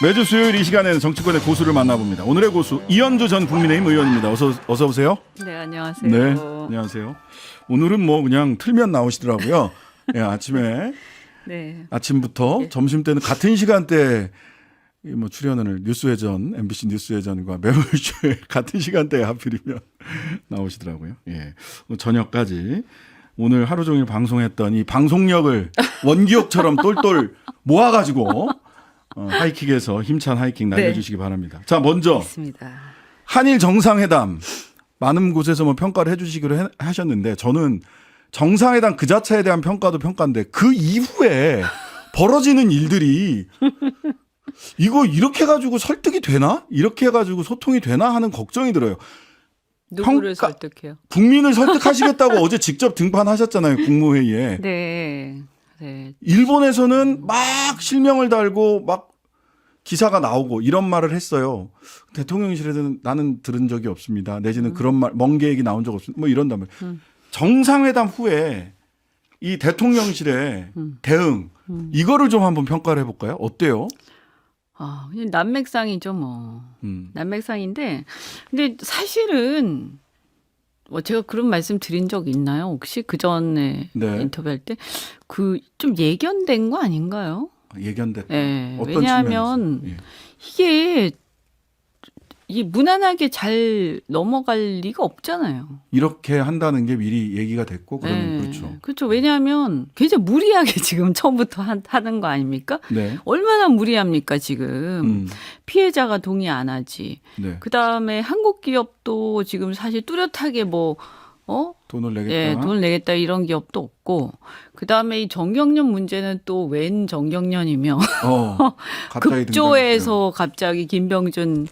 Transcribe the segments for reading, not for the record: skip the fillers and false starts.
매주 수요일 이 시간에는 정치권의 고수를 만나봅니다. 오늘의 고수 이현주 전 국민의힘 의원입니다. 어서 오세요. 네, 안녕하세요. 네, 안녕하세요. 오늘은 뭐 그냥 틀면 나오시더라고요. 예, 네. 아침부터 네. 점심 때는 같은 시간대 뭐 출연을 뉴스회전, MBC 뉴스회전과 매불쇼에 같은 시간대에 하필이면 나오시더라고요. 예, 저녁까지 오늘 하루 종일 방송했던 이 방송력을 원기옥처럼 똘똘 모아가지고 하이킥에서 힘찬 하이킥 날려주시기 바랍니다. 자, 먼저 있습니다. 한일 정상회담 많은 곳에서 뭐 평가를 해주시기로 하셨는데 저는 정상회담 그 자체에 대한 평가도 평가인데 그 이후에 벌어지는 일들이 이거 이렇게 해가지고 설득이 되나? 이렇게 해가지고 소통이 되나 하는 걱정이 들어요. 누구를 설득해요? 국민을 설득하시겠다고 어제 직접 등판하셨잖아요. 국무회의에. 네. 네. 일본에서는 막 실명을 달고 막 기사가 나오고 이런 말을 했어요. 대통령실에서는 나는 들은 적이 없습니다. 내지는 그런 말, 먼 계획이 나온 적 없습니다. 뭐 이런단 말이에요. 정상회담 후에 이 대통령실의 대응 이거를 좀 한번 평가를 해볼까요? 어때요? 그냥 난맥상이죠, 뭐. 난맥상인데, 근데 사실은 뭐 제가 그런 말씀 드린 적 있나요? 혹시 그 전에 네. 인터뷰할 때 그 좀 예견된 거 아닌가요? 예견됐다. 네. 어떤 왜냐하면 측면에서? 예. 이게 무난하게 잘 넘어갈 리가 없잖아요. 이렇게 한다는 게 미리 얘기가 됐고 그러면 그렇죠. 그렇죠. 왜냐하면 굉장히 무리하게 지금 처음부터 하는 거 아닙니까? 네. 얼마나 무리합니까 지금. 피해자가 동의 안 하지. 네. 그다음에 한국 기업도 지금 사실 뚜렷하게 돈을 내겠다. 예, 돈을 내겠다 이런 기업도 없고. 그다음에 이 정경련 문제는 또 웬 정경련이며 갑자기 급조해서 갑자기 김병준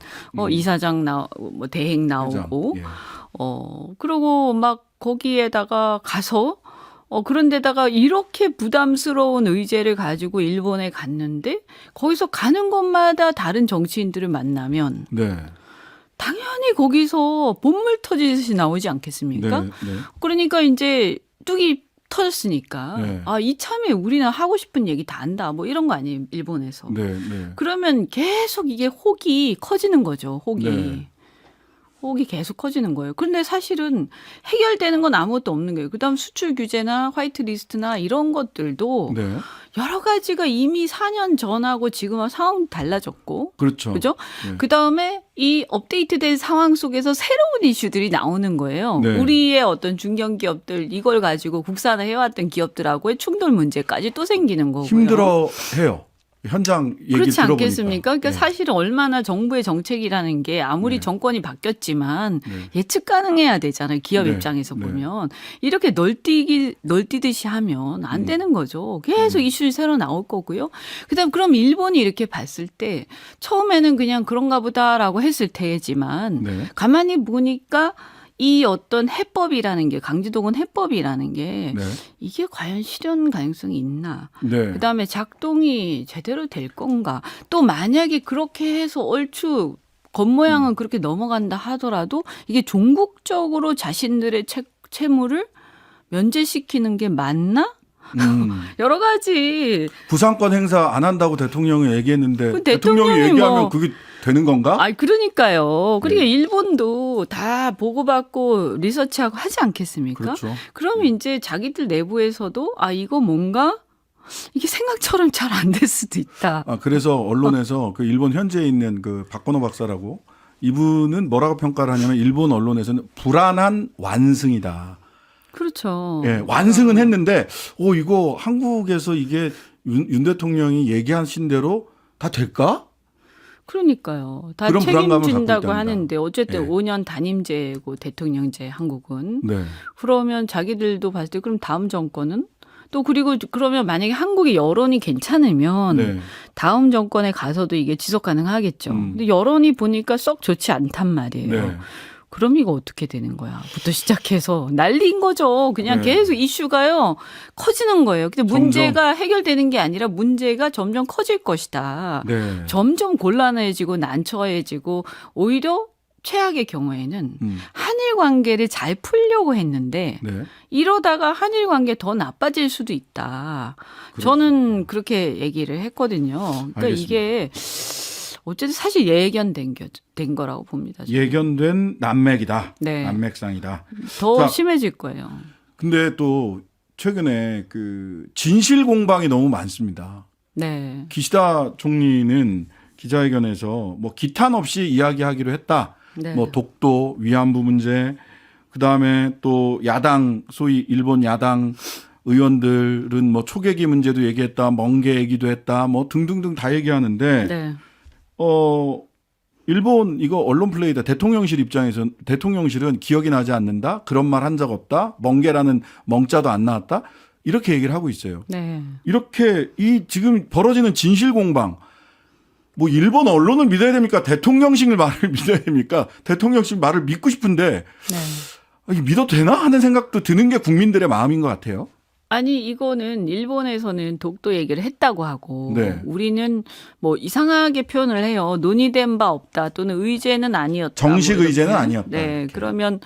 이사장 뭐 대행 나오고 예. 그러고 막 거기에다가 가서 그런데다가 이렇게 부담스러운 의제를 가지고 일본에 갔는데 거기서 가는 곳마다 다른 정치인들을 만나면 네. 당연히 거기서 본물 터지듯이 나오지 않겠습니까? 네. 네. 그러니까 이제 뚝이 터졌으니까 네. 이참에 우리는 하고 싶은 얘기 다 한다 뭐 이런 거 아니에요 일본에서. 네. 네. 그러면 계속 이게 혹이 커지는 거죠. 혹이. 네. 혹이 계속 커지는 거예요. 그런데 사실은 해결되는 건 아무것도 없는 거예요. 그다음 수출 규제나 화이트 리스트나 이런 것들도 네. 여러 가지가 이미 4년 전하고 지금하고 상황이 달라졌고. 그렇죠. 그죠? 네. 그다음에 이 업데이트된 상황 속에서 새로운 이슈들이 나오는 거예요. 네. 우리의 어떤 중견기업들 이걸 가지고 국산화 해왔던 기업들하고의 충돌 문제까지 또 생기는 거고요. 힘들어해요. 현장 얘기 그렇지 들어보니까. 않겠습니까? 그러니까 네. 사실은 얼마나 정부의 정책이라는 게 아무리 네. 정권이 바뀌었지만 네. 예측 가능해야 되잖아요. 기업 네. 입장에서 네. 보면. 이렇게 널뛰듯이 하면 안 되는 거죠. 계속 이슈 새로 나올 거고요. 그다음 그럼 일본이 이렇게 봤을 때 처음에는 그냥 그런가 보다라고 했을 테지만 네. 가만히 보니까 이 어떤 해법이라는 게 강제동원 해법이라는 게 네. 이게 과연 실현 가능성이 있나? 네. 그다음에 작동이 제대로 될 건가? 또 만약에 그렇게 해서 얼추 겉모양은 그렇게 넘어간다 하더라도 이게 종국적으로 자신들의 채무를 면제시키는 게 맞나? 여러 가지. 부상권 행사 안 한다고 대통령이 얘기했는데 그 대통령이 대통령이 얘기하면 뭐 그게 되는 건가? 그러니까요. 그러니까 네. 일본도 다 보고받고 리서치하고 하지 않겠습니까? 그렇죠. 그러면 이제 자기들 내부에서도 이거 뭔가 이게 생각처럼 잘 안 될 수도 있다. 그래서 언론에서 그 일본 현지에 있는 그 박건호 박사라고 이분은 뭐라고 평가를 하냐면 일본 언론에서는 불안한 완승이다. 그렇죠. 예, 완승은 했는데 이거 한국에서 이게 윤 대통령이 얘기하신 대로 다 될까? 그러니까요. 다 그런 불안감을 갖고 책임진다고 있답니다. 하는데 어쨌든 예. 5년 단임제고 대통령제 한국은. 네. 그러면 자기들도 봤을 때 그럼 다음 정권은 또 그리고 그러면 만약에 한국의 여론이 괜찮으면 네. 다음 정권에 가서도 이게 지속 가능하겠죠. 근데 여론이 보니까 썩 좋지 않단 말이에요. 네. 그럼 이거 어떻게 되는 거야? 부터 시작해서 난리인 거죠. 그냥 네. 계속 이슈가요 커지는 거예요. 근데 문제가 해결되는 게 아니라 문제가 점점 커질 것이다. 네. 점점 곤란해지고 난처해지고 오히려 최악의 경우에는 한일 관계를 잘 풀려고 했는데 네. 이러다가 한일 관계 더 나빠질 수도 있다. 그렇습니다. 저는 그렇게 얘기를 했거든요. 그러니까 알겠습니다. 이게 어쨌든 사실 된 거라고 봅니다. 저는. 예견된 난맥이다. 네. 난맥상이다. 더 자, 심해질 거예요. 근데 또 최근에 그 진실 공방이 너무 많습니다. 네. 기시다 총리는 기자회견에서 뭐 기탄 없이 이야기하기로 했다. 네. 뭐 독도 위안부 문제, 그 다음에 또 야당 소위 일본 야당 의원들은 뭐 초계기 문제도 얘기했다, 멍게 얘기도 했다, 뭐 등등등 다 얘기하는데 네. 일본 이거 언론 플레이다. 대통령실 입장에서 대통령실은 기억이 나지 않는다. 그런 말 한 적 없다. 멍게라는 멍자도 안 나왔다. 이렇게 얘기를 하고 있어요. 네. 이렇게 이 지금 벌어지는 진실 공방. 뭐 일본 언론을 믿어야 됩니까? 대통령실 말을 믿어야 됩니까? 대통령실 말을 믿고 싶은데 네. 이게 믿어도 되나 하는 생각도 드는 게 국민들의 마음인 것 같아요. 아니 이거는 일본에서는 독도 얘기를 했다고 하고 네. 우리는 뭐 이상하게 표현을 해요. 논의된 바 없다 또는 의제는 아니었다. 정식 뭐 의제는 이렇게. 아니었다. 네. 이렇게. 그러면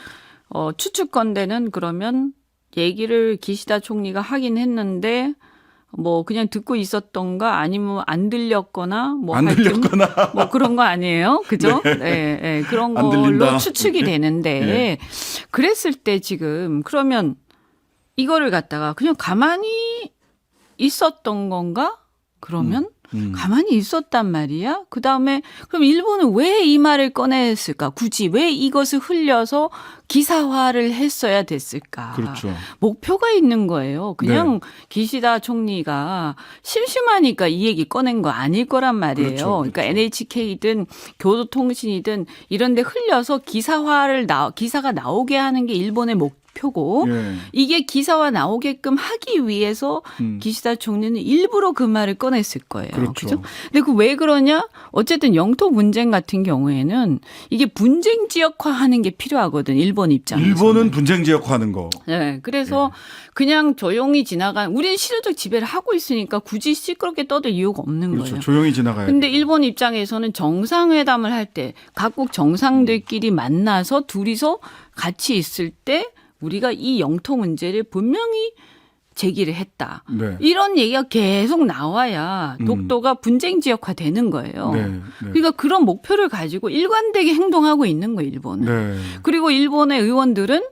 추측건대는 그러면 얘기를 기시다 총리가 하긴 했는데 뭐 그냥 듣고 있었던가 아니면 안 들렸거나 뭐 안 하여튼 들렸거나 뭐 그런 거 아니에요? 그죠? 네. 네. 그런 안 걸로 들린다. 추측이 되는데 네. 그랬을 때 지금 그러면 이거를 갖다가 그냥 가만히 있었던 건가? 그러면 가만히 있었단 말이야. 그다음에 그럼 일본은 왜 이 말을 꺼냈을까? 굳이 왜 이것을 흘려서 기사화를 했어야 됐을까? 그렇죠. 목표가 있는 거예요. 그냥 기시다 총리가 심심하니까 이 얘기 꺼낸 거 아닐 거란 말이에요. 그렇죠, 그렇죠. 그러니까 NHK든 교도통신이든 이런 데 흘려서 기사가 나오게 하는 게 일본의 목표고 예. 이게 기사화 나오게끔 하기 위해서 기시다 총리는 일부러 그 말을 꺼냈을 거예요. 그렇죠. 그죠? 근데 그 왜 그러냐? 어쨌든 영토 분쟁 같은 경우에는 이게 분쟁 지역화하는 게 필요하거든. 일본 입장에서. 일본은 분쟁 지역화하는 거. 네, 그래서 그냥 조용히 지나간 우리는 실효적 지배를 하고 있으니까 굳이 시끄럽게 떠들 이유가 없는 그렇죠. 거예요. 조용히 지나가야 돼. 근데 일본 입장에서는 정상회담을 할 때 각국 정상들끼리 만나서 둘이서 같이 있을 때 우리가 이 영토 문제를 분명히 제기를 했다. 네. 이런 얘기가 계속 나와야 독도가 분쟁 지역화 되는 거예요. 네. 네. 그러니까 그런 목표를 가지고 일관되게 행동하고 있는 거예요, 일본은. 네. 그리고 일본의 의원들은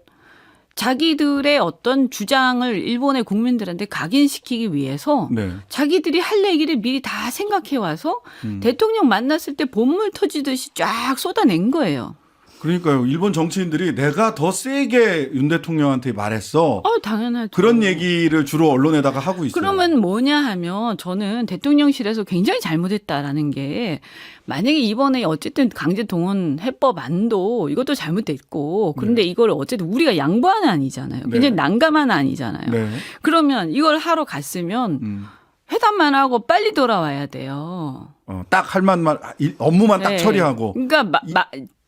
자기들의 어떤 주장을 일본의 국민들한테 각인시키기 위해서 네. 자기들이 할 얘기를 미리 다 생각해 와서 대통령 만났을 때 본물 터지듯이 쫙 쏟아낸 거예요. 그러니까요. 일본 정치인들이 내가 더 세게 윤 대통령한테 말했어. 당연하죠. 그런 얘기를 주로 언론에다가 하고 있어요. 그러면 뭐냐 하면 저는 대통령실에서 굉장히 잘못했다라는 게 만약에 이번에 어쨌든 강제 동원 해법 안도 이것도 잘못됐고 그런데 이걸 어쨌든 우리가 양보하는 아니잖아요. 굉장히 난감한 아니잖아요. 네. 그러면 이걸 하러 갔으면 회담만 하고 빨리 돌아와야 돼요. 딱 할 만만 업무만 딱 네. 처리하고. 그러니까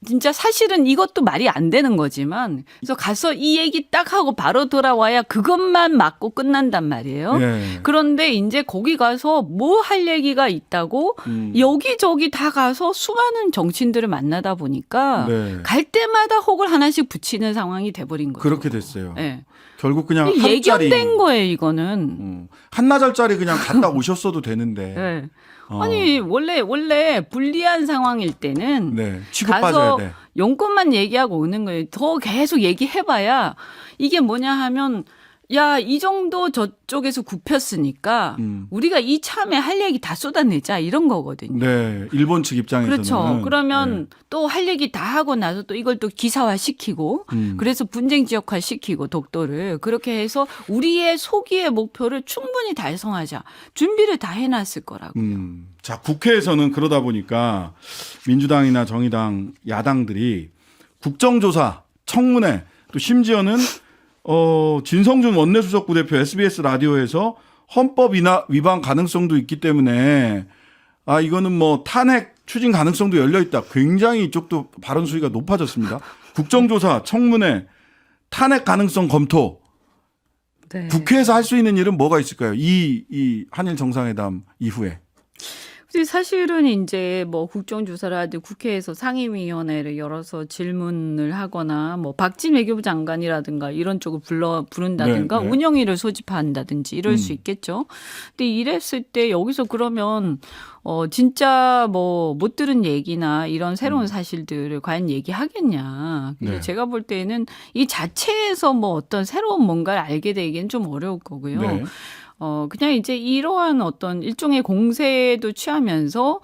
진짜 사실은 이것도 말이 안 되는 거지만 그래서 가서 이 얘기 딱 하고 바로 돌아와야 그것만 맞고 끝난단 말이에요. 네. 그런데 이제 거기 가서 뭐 할 얘기가 있다고 여기저기 다 가서 수많은 정치인들을 만나다 보니까 네. 갈 때마다 혹을 하나씩 붙이는 상황이 돼버린 거죠. 그렇게 됐어요. 네. 결국 그냥 하루짜리 예견된 거예요, 이거는. 한나절짜리 그냥 갔다 오셨어도 되는데. 네. 아니 원래 불리한 상황일 때는 네. 치고 빠져야 가서 돼. 용건만 얘기하고 오는 거예요. 더 계속 얘기해봐야 이게 뭐냐 하면 야, 이 정도 저쪽에서 굽혔으니까 우리가 이참에 할 얘기 다 쏟아내자 이런 거거든요. 네. 일본 측 입장에서는. 그렇죠. 그러면 또 할 얘기 다 하고 나서 또 이걸 또 기사화 시키고 그래서 분쟁 지역화 시키고 독도를 그렇게 해서 우리의 소기의 목표를 충분히 달성하자 준비를 다 해놨을 거라고. 자, 국회에서는 그러다 보니까 민주당이나 정의당 야당들이 국정조사, 청문회 또 심지어는 진성준 원내수석 부대표 SBS 라디오에서 헌법 위반 가능성도 있기 때문에 이거는 뭐 탄핵 추진 가능성도 열려 있다. 굉장히 이쪽도 발언 수위가 높아졌습니다. 국정조사, 청문회, 탄핵 가능성 검토. 네. 국회에서 할 수 있는 일은 뭐가 있을까요? 이 한일 정상회담 이후에. 근데 사실은 이제 뭐 국정조사를 하든 국회에서 상임위원회를 열어서 질문을 하거나 뭐 박진 외교부 장관이라든가 이런 쪽을 부른다든가 네, 네. 운영위를 소집한다든지 이럴 수 음. 있겠죠. 근데 이랬을 때 여기서 그러면 진짜 뭐 못 들은 얘기나 이런 새로운 사실들을 과연 얘기하겠냐. 근데 네. 제가 볼 때는 이 자체에서 뭐 어떤 새로운 뭔가를 알게 되기는 좀 어려울 거고요. 네. 그냥 이제 이러한 어떤 일종의 공세도 취하면서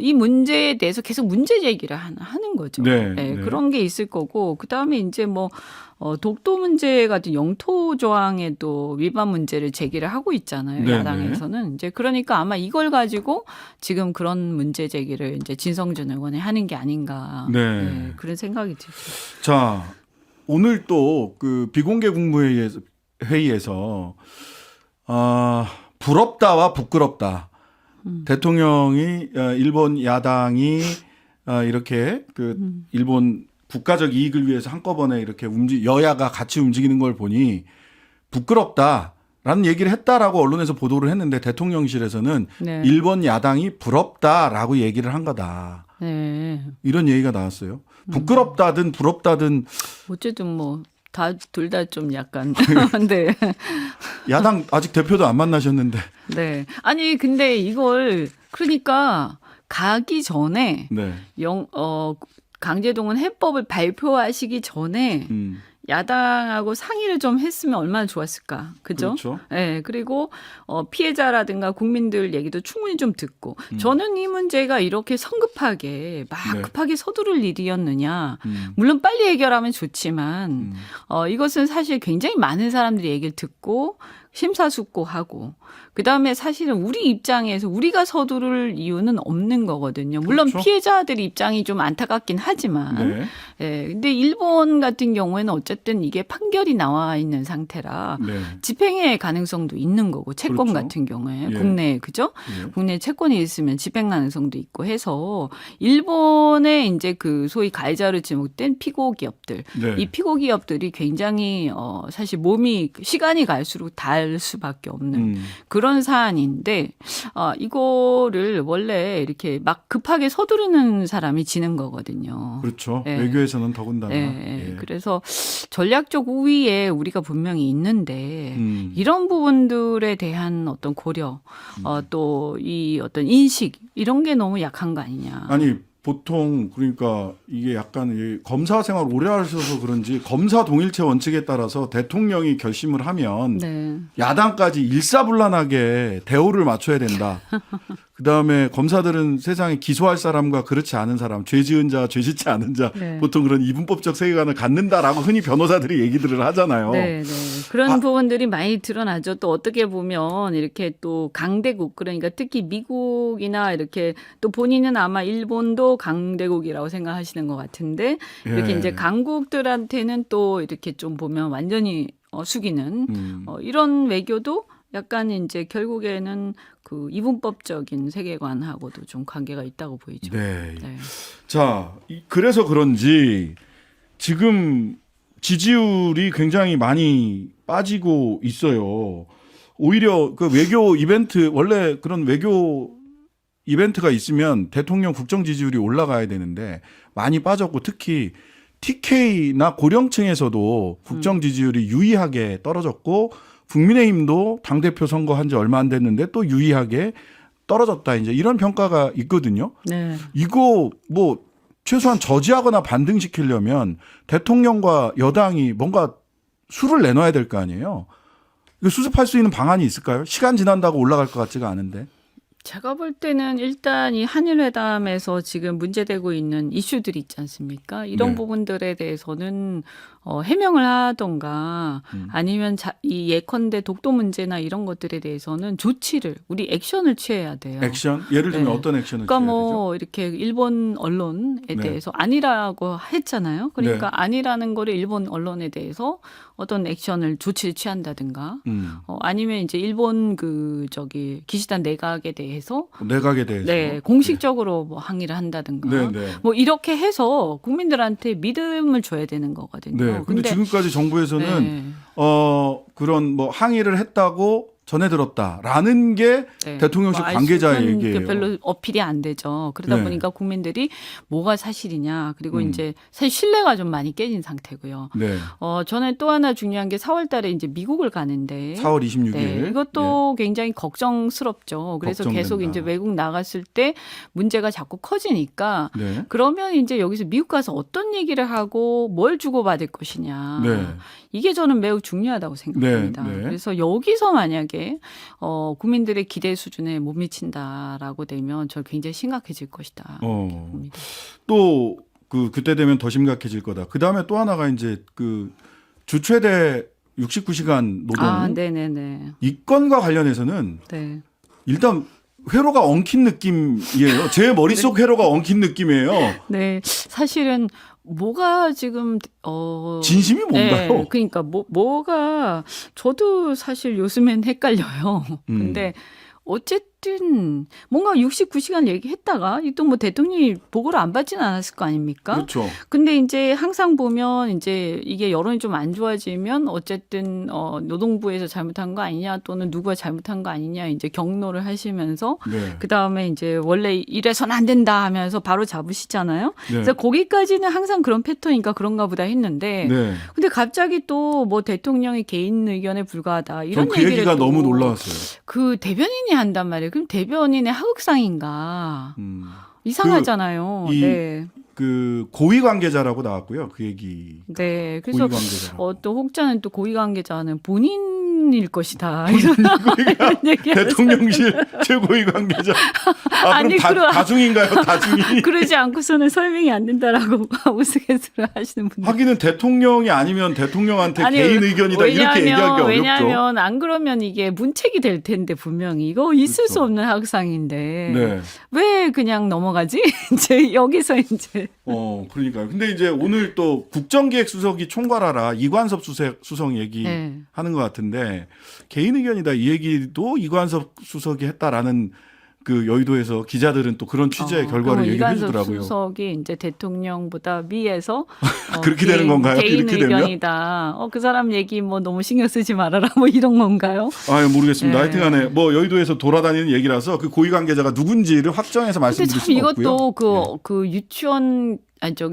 이 문제에 대해서 계속 문제 제기를 하는 거죠. 네, 네, 네. 그런 게 있을 거고, 그 다음에 이제 뭐, 독도 문제 같은 영토 조항에도 위반 문제를 제기를 하고 있잖아요. 네, 야당에서는. 이제 그러니까 아마 이걸 가지고 지금 그런 문제 제기를 이제 진성준 의원이 하는 게 아닌가. 네. 네, 그런 생각이 들죠. 자, 오늘 또 그 비공개 국무회의에서 부럽다와 부끄럽다. 대통령이 일본 야당이 이렇게 그 일본 국가적 이익을 위해서 한꺼번에 이렇게 여야가 같이 움직이는 걸 보니 부끄럽다라는 얘기를 했다라고 언론에서 보도를 했는데 대통령실에서는 네. 일본 야당이 부럽다라고 얘기를 한 거다. 네. 이런 얘기가 나왔어요. 부끄럽다든 부럽다든 어쨌든 뭐, 둘 다 좀 약간. 네. 야당 아직 대표도 안 만나셨는데. 네. 아니, 근데 이걸, 그러니까, 가기 전에, 네. 강제동원 해법을 발표하시기 전에, 야당하고 상의를 좀 했으면 얼마나 좋았을까. 그죠? 그렇죠. 네. 그리고, 피해자라든가 국민들 얘기도 충분히 좀 듣고. 저는 이 문제가 이렇게 성급하게, 막 네. 급하게 서두를 일이었느냐. 물론 빨리 해결하면 좋지만, 이것은 사실 굉장히 많은 사람들이 얘기를 듣고, 심사숙고하고 그다음에 사실은 우리 입장에서 우리가 서두를 이유는 없는 거거든요. 물론 그렇죠. 피해자들 입장이 좀 안타깝긴 하지만 네. 예. 근데 일본 같은 경우에는 어쨌든 이게 판결이 나와 있는 상태라 네. 집행의 가능성도 있는 거고 채권 그렇죠. 같은 경우에 예. 국내에 그죠? 예. 국내에 채권이 있으면 집행 가능성도 있고 해서 일본의 이제 그 소위 가해자로 지목된 피고 기업들 네. 이 피고 기업들이 굉장히 사실 몸이 시간이 갈수록 달 수밖에 없는 그런 사안인데 이거를 원래 이렇게 막 급하게 서두르는 사람이 지는 거거든요. 그렇죠. 예. 외교에서는 더군다나. 네, 예. 그래서 전략적 우위에 우리가 분명히 있는데 이런 부분들에 대한 어떤 고려, 또 이 어떤 인식 이런 게 너무 약한 거 아니냐. 아니 보통 그러니까 이게 약간 이 검사 생활 오래 하셔서 그런지 검사 동일체 원칙에 따라서 대통령이 결심을 하면 네. 야당까지 일사불란하게 대우를 맞춰야 된다. 그다음에 검사들은 세상에 기소할 사람과 그렇지 않은 사람, 죄 지은 자, 죄 짓지 않은 자 네. 보통 그런 이분법적 세계관을 갖는다라고 흔히 변호사들이 얘기들을 하잖아요. 네, 네. 그런 부분들이 많이 드러나죠. 또 어떻게 보면 이렇게 또 강대국 그러니까 특히 미국이나 이렇게 또 본인은 아마 일본도 강대국이라고 생각하시는 것 같은데 이렇게 예. 이제 강국들한테는 또 이렇게 좀 보면 완전히 숙이는 이런 외교도 약간 이제 결국에는 그 이분법적인 세계관하고도 좀 관계가 있다고 보이죠. 네. 네. 자, 그래서 그런지 지금 지지율이 굉장히 많이 빠지고 있어요. 오히려 그 외교 이벤트, 원래 그런 외교 이벤트가 있으면 대통령 국정 지지율이 올라가야 되는데 많이 빠졌고 특히 TK나 고령층에서도 국정 지지율이 유의하게 떨어졌고 국민의힘도 당대표 선거한 지 얼마 안 됐는데 또 유의하게 떨어졌다. 이제 이런 평가가 있거든요. 네. 이거 뭐 최소한 저지하거나 반등시키려면 대통령과 여당이 뭔가 수를 내놔야 될 거 아니에요. 이거 수습할 수 있는 방안이 있을까요? 시간 지난다고 올라갈 것 같지가 않은데. 제가 볼 때는 일단 이 한일회담에서 지금 문제되고 있는 이슈들이 있지 않습니까? 이런 네. 부분들에 대해서는 해명을 하던가 아니면 이 예컨대 독도 문제나 이런 것들에 대해서는 조치를 우리 액션을 취해야 돼요. 액션? 예를 들면 네. 어떤 액션을 그러니까 취해야 되죠? 뭐 이렇게 일본 언론에 네. 대해서 아니라고 했잖아요. 그러니까 아니라는 거를 일본 언론에 대해서 어떤 액션을 조치를 취한다든가 아니면 이제 일본 기시다 내각에 대해서 내각에 대해서. 네, 공식적으로 뭐 항의를 한다든가 네, 네. 뭐 이렇게 해서 국민들한테 믿음을 줘야 되는 거거든요. 네. 근데 지금까지 정부에서는 네. 그런 뭐 항의를 했다고 전해 들었다라는 게 네. 대통령실 알 관계자의 수는 얘기예요. 별로 어필이 안 되죠. 그러다 네. 보니까 국민들이 뭐가 사실이냐. 그리고 음. 이제 사실 신뢰가 좀 많이 깨진 상태고요. 네. 저는 또 하나 중요한 게 4월 달에 이제 미국을 가는데 4월 26일. 네, 이것도 굉장히 걱정스럽죠. 그래서 걱정된다. 계속 이제 외국 나갔을 때 문제가 자꾸 커지니까 네. 그러면 이제 여기서 미국 가서 어떤 얘기를 하고 뭘 주고받을 것이냐. 네. 이게 저는 매우 중요하다고 생각합니다. 네, 네. 그래서 여기서 만약에 국민들의 기대 수준에 못 미친다라고 되면 저 굉장히 심각해질 것이다. 이렇게 봅니다. 또 그때 되면 더 심각해질 거다. 그 다음에 또 하나가 이제 그 주최대 69시간 노동 네네네. 이 건과 관련해서는 네. 일단 회로가 엉킨 느낌이에요. 제 머릿속 회로가 엉킨 느낌이에요. 네. 사실은 뭐가 지금 진심이 뭔가요? 네, 그러니까 뭐가 저도 사실 요즘엔 헷갈려요. 근데 어쨌든 뭔가 69시간 얘기했다가 또 뭐 대통령이 보고를 안 받지는 않았을 거 아닙니까? 그렇죠. 근데 이제 항상 보면 이제 이게 여론이 좀 안 좋아지면 어쨌든 노동부에서 잘못한 거 아니냐 또는 누가 잘못한 거 아니냐 이제 경로를 하시면서 네. 그 다음에 이제 원래 이래서는 안 된다 하면서 바로 잡으시잖아요. 네. 그래서 거기까지는 항상 그런 패턴이니까 그런가 보다 했는데 네. 근데 갑자기 또 뭐 대통령의 개인 의견에 불과하다 이런 전 그 얘기를 얘기가 또 너무 놀라웠어요. 그 대변인이 한단 말이에요. 그럼 대변인의 하극상인가 이상하잖아요. 이- 네. 그 고위 관계자라고 나왔고요. 그 얘기. 네. 고위 그래서 관계자라고. 또 혹자는 또 고위 관계자는 본인일 것이다. 이런 얘기를 대통령실 최고위 관계자. 아니, 그럼 다중인가요? 다중이. 그러지 않고서는 설명이 안 된다라고 우스갯소리 하시는 분들. 하기는 대통령이 아니면 대통령한테 개인 의견이다 이렇게 얘기하기 어렵죠. 왜냐하면 안 그러면 이게 문책이 될 텐데 분명히 이거 있을 그렇죠. 수 없는 하극상인데 네. 왜 그냥 넘어가지? 이제 여기서 이제 그러니까요. 근데 이제 오늘 또 국정기획수석이 총괄하라 이관섭 수석 얘기하는 네. 것 같은데 개인 의견이다 이 얘기도 이관섭 수석이 했다라는 그 여의도에서 기자들은 또 그런 취재의 결과를 얘기해 이관섭 주더라고요. 수석이 이제 대통령보다 위에서 그렇게 되는 건가요? 개인 이렇게 되면? 의견이다. 그 사람 얘기 뭐 너무 신경 쓰지 말아라. 뭐 이런 건가요? 모르겠습니다. 네. 하여튼간에 뭐 여의도에서 돌아다니는 얘기라서 그 고위 관계자가 누군지를 확정해서 근데 말씀드릴 참 수가 없고요. 이것도 네. 그 유치원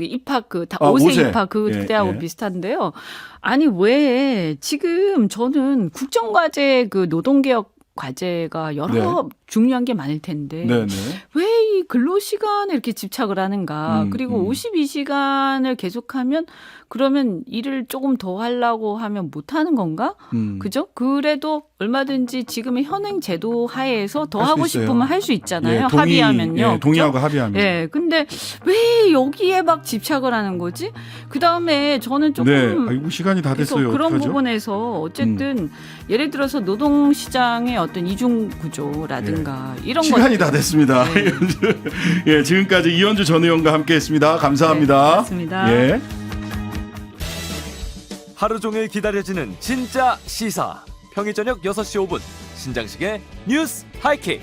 입학 다 아, 5세 오세. 입학 그때하고 예. 비슷한데요. 아니 왜 지금 저는 국정과제 그 노동개혁 과제가 여러 중요한 게 많을 텐데 네네. 왜 이 근로시간에 이렇게 집착을 하는가. 그리고 52시간을 계속하면 그러면 일을 조금 더 하려고 하면 못하는 건가? 그죠? 그래도 얼마든지 지금의 현행 제도 하에서 더 할수 하고 있어요. 싶으면 할 수 있잖아요. 예, 합의하면요. 예, 동의하고 합의하면. 예, 근데 왜 여기에 막 집착을 하는 거지? 그 다음에 저는 조금 네. 아이고 시간이 다 그래서 됐어요. 그런 어떡하죠? 부분에서 어쨌든 예를 들어서 노동시장의 어떤 이중 구조라든가 이런 시간이 것들. 다 됐습니다. 네. 예, 지금까지 이현주 전 의원과 함께했습니다. 감사합니다. 네, 고맙습니다. 예. 하루 종일 기다려지는 진짜 시사. 평일 저녁 6시 5분 신장식의 뉴스 하이킥.